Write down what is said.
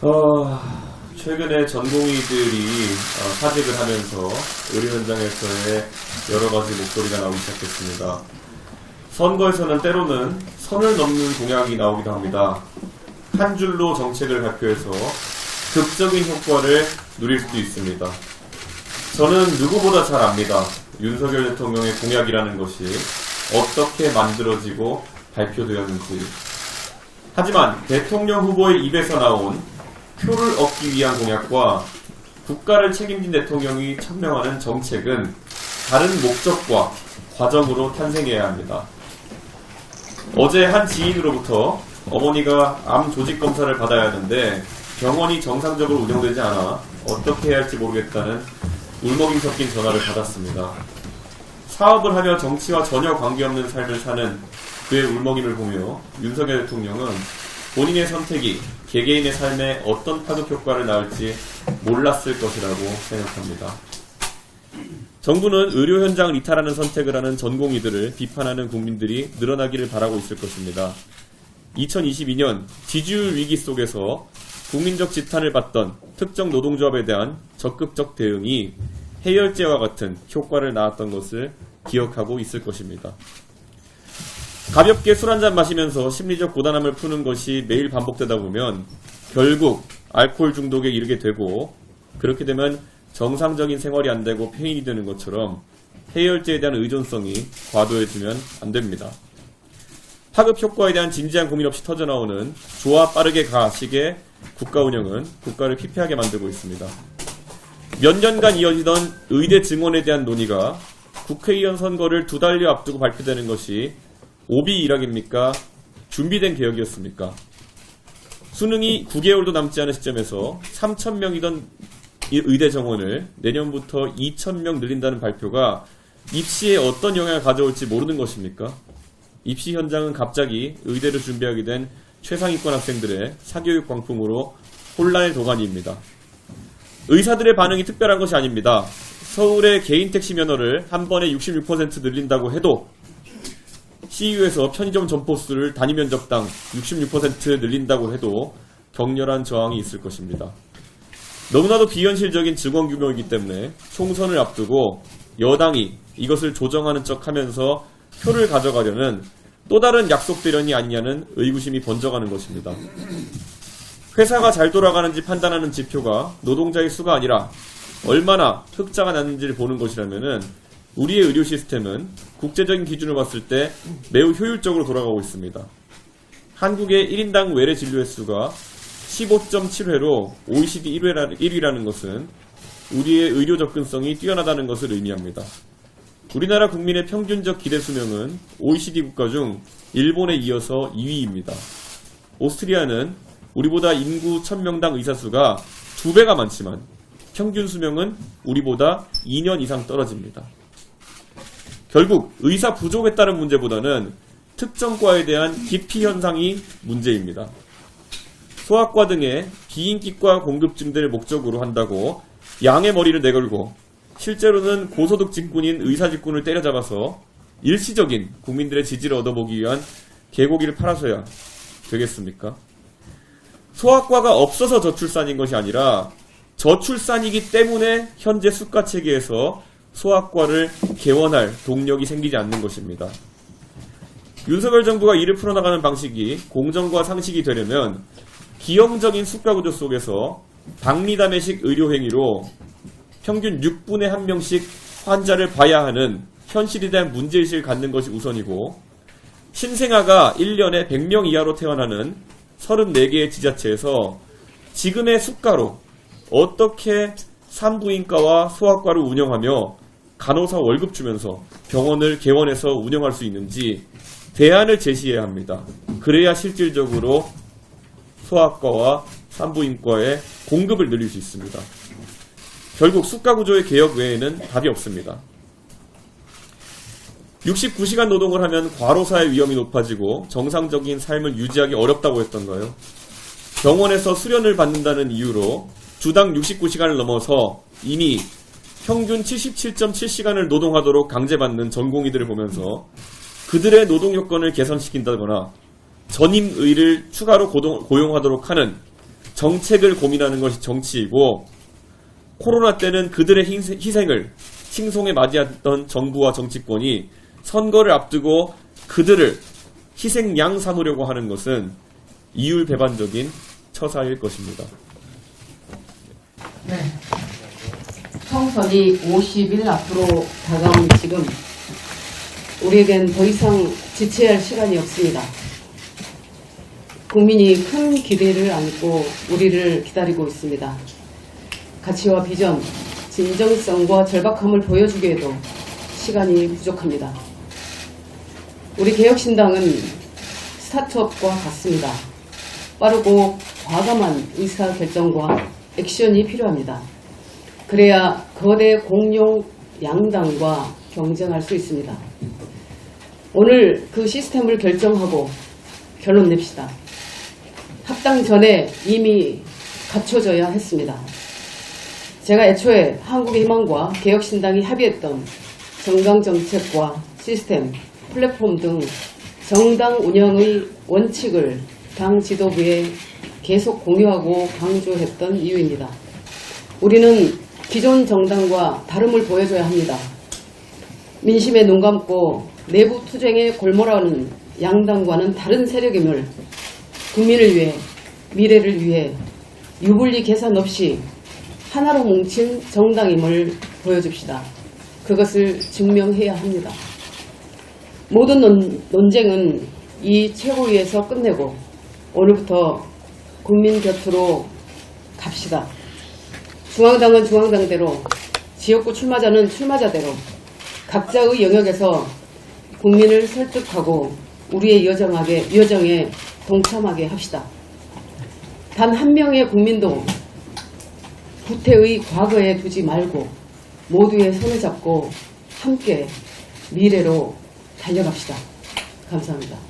최근에 전공의들이 사직을 하면서 의료 현장에서의 여러가지 목소리가 나오기 시작했습니다. 선거에서는 때로는 선을 넘는 공약이 나오기도 합니다. 한 줄로 정책을 발표해서 극적인 효과를 누릴 수도 있습니다. 저는 누구보다 잘 압니다. 윤석열 대통령의 공약이라는 것이 어떻게 만들어지고 발표되었는지. 하지만 대통령 후보의 입에서 나온 표를 얻기 위한 공약과 국가를 책임진 대통령이 천명하는 정책은 다른 목적과 과정으로 탄생해야 합니다. 어제 한 지인으로부터 어머니가 암 조직 검사를 받아야 하는데 병원이 정상적으로 운영되지 않아 어떻게 해야 할지 모르겠다는 울먹임 섞인 전화를 받았습니다. 사업을 하며 정치와 전혀 관계없는 삶을 사는 그의 울먹임을 보며 윤석열 대통령은 본인의 선택이 개개인의 삶에 어떤 파급 효과를 낳을지 몰랐을 것이라고 생각합니다. 정부는 의료 현장을 이탈하는 선택을 하는 전공의들을 비판하는 국민들이 늘어나기를 바라고 있을 것입니다. 2022년 지지율 위기 속에서 국민적 지탄을 받던 특정 노동조합에 대한 적극적 대응이 해열제와 같은 효과를 낳았던 것을 기억하고 있을 것입니다. 가볍게 술 한잔 마시면서 심리적 고단함을 푸는 것이 매일 반복되다 보면 결국 알코올 중독에 이르게 되고, 그렇게 되면 정상적인 생활이 안 되고 폐인이 되는 것처럼 해열제에 대한 의존성이 과도해지면 안 됩니다. 파급 효과에 대한 진지한 고민 없이 터져나오는 좋아 빠르게 가식의 국가 운영은 국가를 피폐하게 만들고 있습니다. 몇 년간 이어지던 의대 증원에 대한 논의가 국회의원 선거를 2달여 앞두고 발표되는 것이 오비 일학입니까? 준비된 개혁이었습니까? 수능이 9개월도 남지 않은 시점에서 3,000명이던 의대 정원을 내년부터 2,000명 늘린다는 발표가 입시에 어떤 영향을 가져올지 모르는 것입니까? 입시 현장은 갑자기 의대를 준비하게 된 최상위권 학생들의 사교육 광풍으로 혼란의 도가니입니다. 의사들의 반응이 특별한 것이 아닙니다. 서울의 개인 택시 면허를 한 번에 66% 늘린다고 해도 CU에서 편의점 점포수를 단위 면적당 66% 늘린다고 해도 격렬한 저항이 있을 것입니다. 너무나도 비현실적인 증원 규모이기 때문에 총선을 앞두고 여당이 이것을 조정하는 척하면서 표를 가져가려는 또 다른 약속 대련이 아니냐는 의구심이 번져가는 것입니다. 회사가 잘 돌아가는지 판단하는 지표가 노동자의 수가 아니라 얼마나 흑자가 났는지를 보는 것이라면은 우리의 의료 시스템은 국제적인 기준을 봤을 때 매우 효율적으로 돌아가고 있습니다. 한국의 1인당 외래 진료 횟수가 15.7회로 OECD 1위라는 것은 우리의 의료 접근성이 뛰어나다는 것을 의미합니다. 우리나라 국민의 평균적 기대 수명은 OECD 국가 중 일본에 이어서 2위입니다. 오스트리아는 우리보다 인구 1000명당 의사 수가 2배가 많지만 평균 수명은 우리보다 2년 이상 떨어집니다. 결국 의사 부족에 따른 문제보다는 특정 과에 대한 기피 현상이 문제입니다. 소아과 등의 비인기과 공급 증대를 목적으로 한다고 양의 머리를 내걸고 실제로는 고소득 직군인 의사 직군을 때려잡아서 일시적인 국민들의 지지를 얻어보기 위한 개고기를 팔아서야 되겠습니까? 소아과가 없어서 저출산인 것이 아니라 저출산이기 때문에 현재 수가 체계에서 소아과를 개원할 동력이 생기지 않는 것입니다. 윤석열 정부가 이를 풀어나가는 방식이 공정과 상식이 되려면 기형적인 수가 구조 속에서 박리담회식 의료행위로 평균 6분에 1명씩 환자를 봐야 하는 현실에 대한 문제의식을 갖는 것이 우선이고, 신생아가 1년에 100명 이하로 태어나는 34개의 지자체에서 지금의 수가로 어떻게 산부인과와 소아과를 운영하며 간호사 월급 주면서 병원을 개원해서 운영할 수 있는지 대안을 제시해야 합니다. 그래야 실질적으로 소아과와 산부인과의 공급을 늘릴 수 있습니다. 결국 수가구조의 개혁 외에는 답이 없습니다. 69시간 노동을 하면 과로사의 위험이 높아지고 정상적인 삶을 유지하기 어렵다고 했던가요? 병원에서 수련을 받는다는 이유로 주당 69시간을 넘어서 이미 평균 77.7시간을 노동하도록 강제받는 전공의들을 보면서 그들의 노동 요건을 개선시킨다거나 전임의를 추가로 고용하도록 하는 정책을 고민하는 것이 정치이고, 코로나 때는 그들의 희생을 칭송에 맞이했던 정부와 정치권이 선거를 앞두고 그들을 희생양 삼으려고 하는 것은 이율배반적인 처사일 것입니다. 네. 총선이 50일 앞으로 다가온 지금 우리에겐 더 이상 지체할 시간이 없습니다. 국민이 큰 기대를 안고 우리를 기다리고 있습니다. 가치와 비전, 진정성과 절박함을 보여주기에도 시간이 부족합니다. 우리 개혁신당은 스타트업과 같습니다. 빠르고 과감한 의사결정과 액션이 필요합니다. 그래야 거대 공룡 양당과 경쟁할 수 있습니다. 오늘 그 시스템을 결정하고 결론 냅시다. 합당 전에 이미 갖춰져야 했습니다. 제가 애초에 한국의 희망과 개혁신당이 합의했던 정당정책과 시스템, 플랫폼 등 정당 운영의 원칙을 당 지도부에 계속 공유하고 강조했던 이유입니다. 우리는 기존 정당과 다름을 보여줘야 합니다. 민심에 눈 감고 내부 투쟁에 골몰하는 양당과는 다른 세력임을 국민을 위해, 미래를 위해 유불리 계산 없이 하나로 뭉친 정당임을 보여줍시다. 그것을 증명해야 합니다. 모든 논쟁은 이 최고위에서 끝내고 오늘부터 국민 곁으로 갑시다. 중앙당은 중앙당대로, 지역구 출마자는 출마자대로 각자의 영역에서 국민을 설득하고 우리의 여정에 동참하게 합시다. 단 한 명의 국민도 구태의 과거에 두지 말고 모두의 손을 잡고 함께 미래로 달려갑시다. 감사합니다.